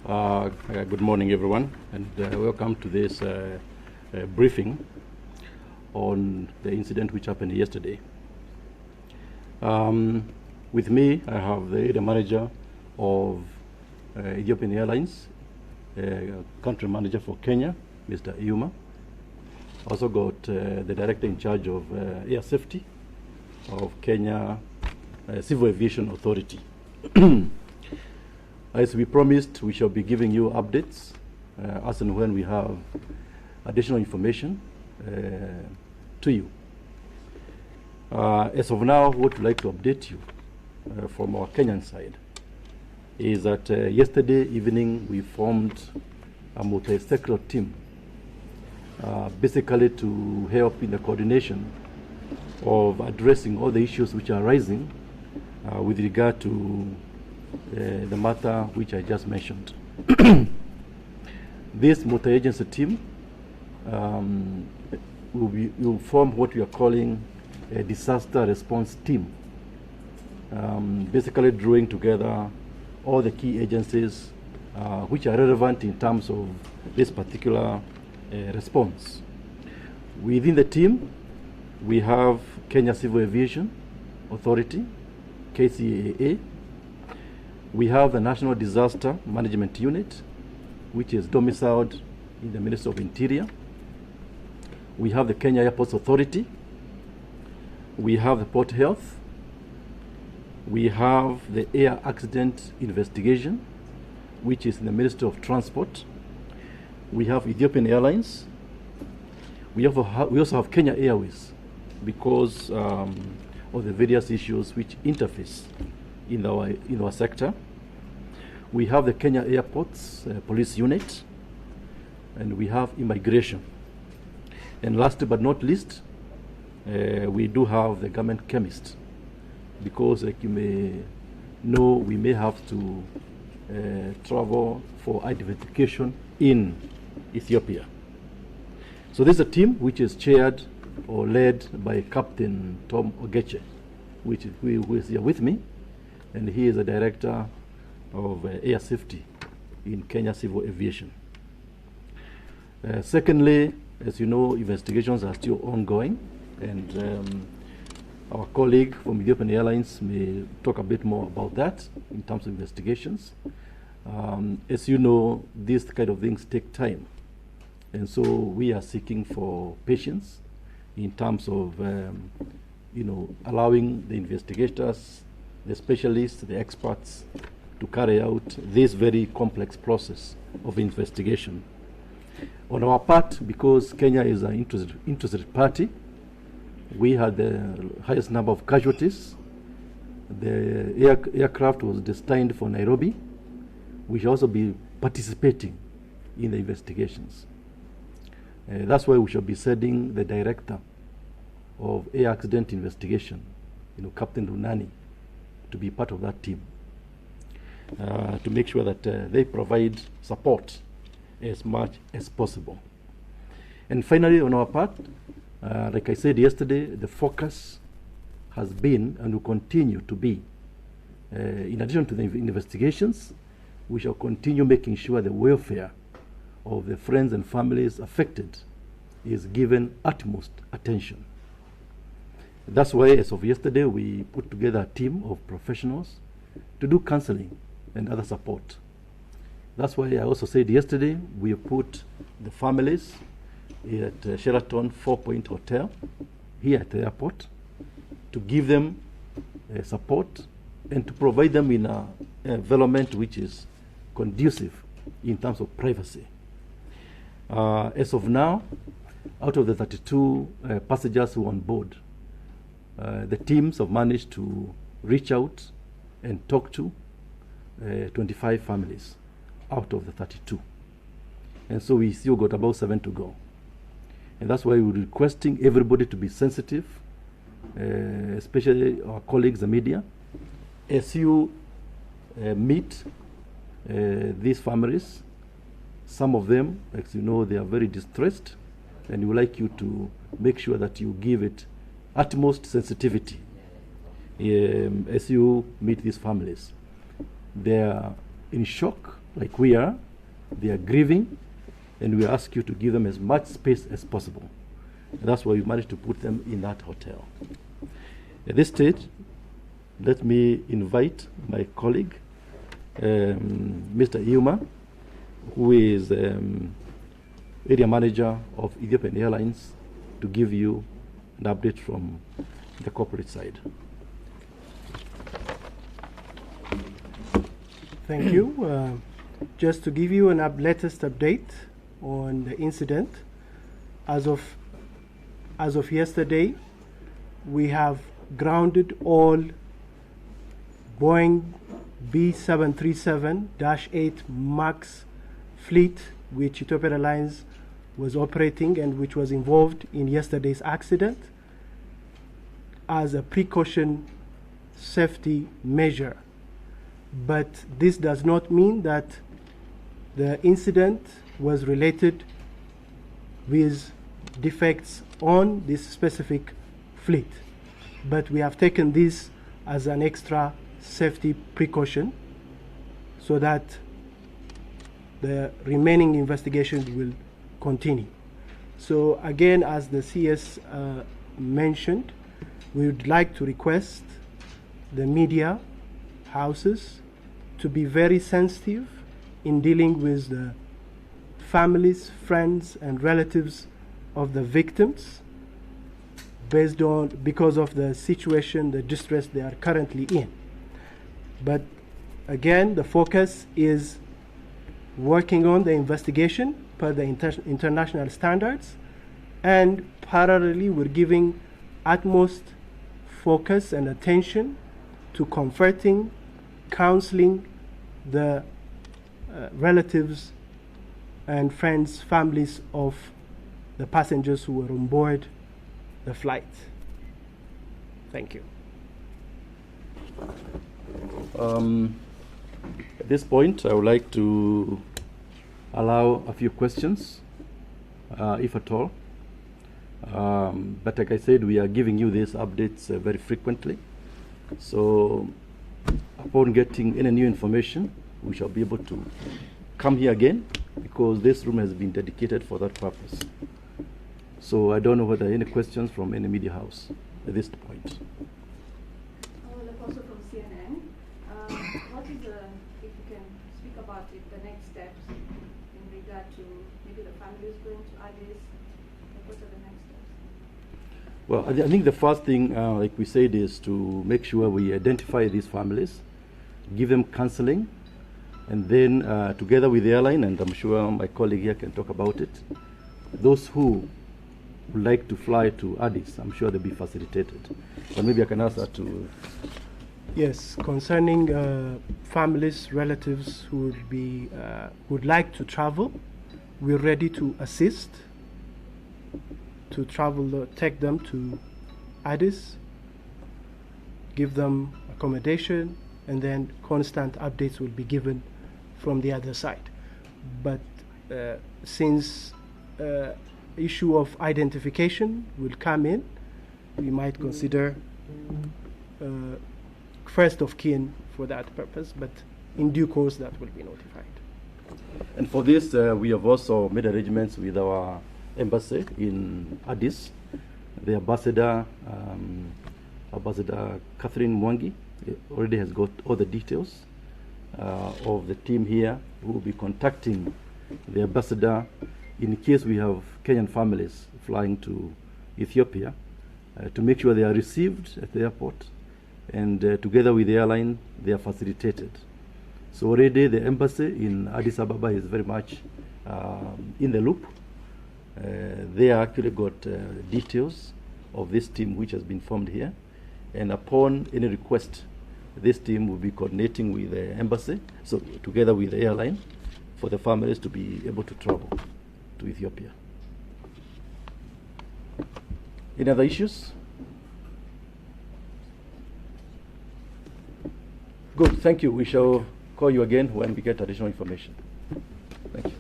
Good morning, everyone, and welcome to this briefing on the incident which happened yesterday. With me, I have the area manager of Ethiopian Airlines, country manager for Kenya, Mr. Yuma. Also got the director in charge of air safety of Kenya Civil Aviation Authority. As we promised, we shall be giving you updates as and when we have additional information to you. As of now, what we'd like to update you from our Kenyan side is that yesterday evening we formed a multi-sectoral team basically to help in the coordination of addressing all the issues which are rising with regard to the matter which I just mentioned. This multi-agency team will form what we are calling a disaster response team, basically drawing together all the key agencies which are relevant in terms of this particular response. Within the team, we have Kenya Civil Aviation Authority, JKIA. We have the National Disaster Management Unit, which is domiciled in the Ministry of Interior. We have the Kenya Airports Authority. We have the Port Health. We have the Air Accident Investigation, which is in the Ministry of Transport. We have Ethiopian Airlines. We also have Kenya Airways because of the various issues which interface in our sector. We have the Kenya Airports Police Unit, and we have immigration. And last but not least, we do have the government chemist, because like you may know, we may have to travel for identification in Ethiopia. So this is a team which is chaired or led by Captain Tom Ogeche, who is here with me, and he is the director of air safety in Kenya Civil Aviation. Secondly, as you know, investigations are still ongoing, and our colleague from Ethiopian Airlines may talk a bit more about that in terms of investigations. As you know, these kind of things take time, and so we are seeking for patience in terms of allowing the investigators, the specialists, the experts to carry out this very complex process of investigation. On our part, because Kenya is an interested party, we had the highest number of casualties. The aircraft was destined for Nairobi. We shall also be participating in the investigations. That's why we shall be sending the director of air accident investigation, Captain Lunani, to be part of that team to make sure that they provide support as much as possible. And finally, on our part, like I said yesterday, the focus has been and will continue to be, in addition to the investigations, we shall continue making sure the welfare of the friends and families affected is given utmost attention. That's why, as of yesterday, we put together a team of professionals to do counseling and other support. That's why I also said yesterday we put the families at Sheraton 4-Point Hotel here at the airport to give them support and to provide them in an environment which is conducive in terms of privacy. As of now, out of the 32 passengers who are on board, the teams have managed to reach out and talk to 25 families out of the 32. And so we still got about 7 to go. And that's why we're requesting everybody to be sensitive, especially our colleagues, the media. As you meet these families, some of them, as you know, they are very distressed, and we would like you to make sure that you give it utmost sensitivity as you meet these families. They are in shock like we are. They are grieving, and we ask you to give them as much space as possible. And that's why we managed to put them in that hotel. At this stage, let me invite my colleague, Mr. Iuma, who is area manager of Ethiopian Airlines, to give you an update from the corporate side. Thank you. Just to give you an latest update on the incident, as of yesterday, we have grounded all Boeing B737-8 MAX fleet, which Ethiopian Airlines was operating and which was involved in yesterday's accident, as a precaution safety measure. But this does not mean that the incident was related with defects on this specific fleet. But we have taken this as an extra safety precaution so that the remaining investigations will continue. So again, as the CS mentioned, we would like to request the media houses to be very sensitive in dealing with the families, friends, and relatives of the victims because of the situation, the distress they are currently in. But again, the focus is working on the investigation per the international standards, and parallelly we're giving utmost focus and attention to comforting, counseling the relatives and friends, families of the passengers who were on board the flight. Thank you. At this point, I would like to allow a few questions, if at all. But like I said, we are giving you these updates very frequently. So upon getting any new information, we shall be able to come here again, because this room has been dedicated for that purpose. So I don't know whether any questions from any media house at this point. Also from CNN, what is if you can speak about it, the next steps in regard to maybe the families going to Addis, what are the next steps? Well, I think the first thing, like we said, is to make sure we identify these families, give them counseling, and then together with the airline, and I'm sure my colleague here can talk about it, those who would like to fly to Addis, I'm sure they'll be facilitated. But maybe I can ask that to... Yes, concerning families, relatives who would like to travel, we're ready to assist, to travel, take them to Addis, give them accommodation, and then constant updates will be given from the other side. But since issue of identification will come in, we might consider first of kin for that purpose, but in due course that will be notified. And for this, we have also made arrangements with our embassy in Addis. The ambassador, Ambassador Catherine Mwangi, already has got all the details of the team here who will be contacting the ambassador in case we have Kenyan families flying to Ethiopia to make sure they are received at the airport, and together with the airline they are facilitated. So already the embassy in Addis Ababa is very much in the loop. They actually got details of this team which has been formed here, and upon any request this team will be coordinating with the embassy, so together with the airline, for the families to be able to travel to Ethiopia. Any other issues? Good, thank you. We shall call you again when we get additional information. Thank you.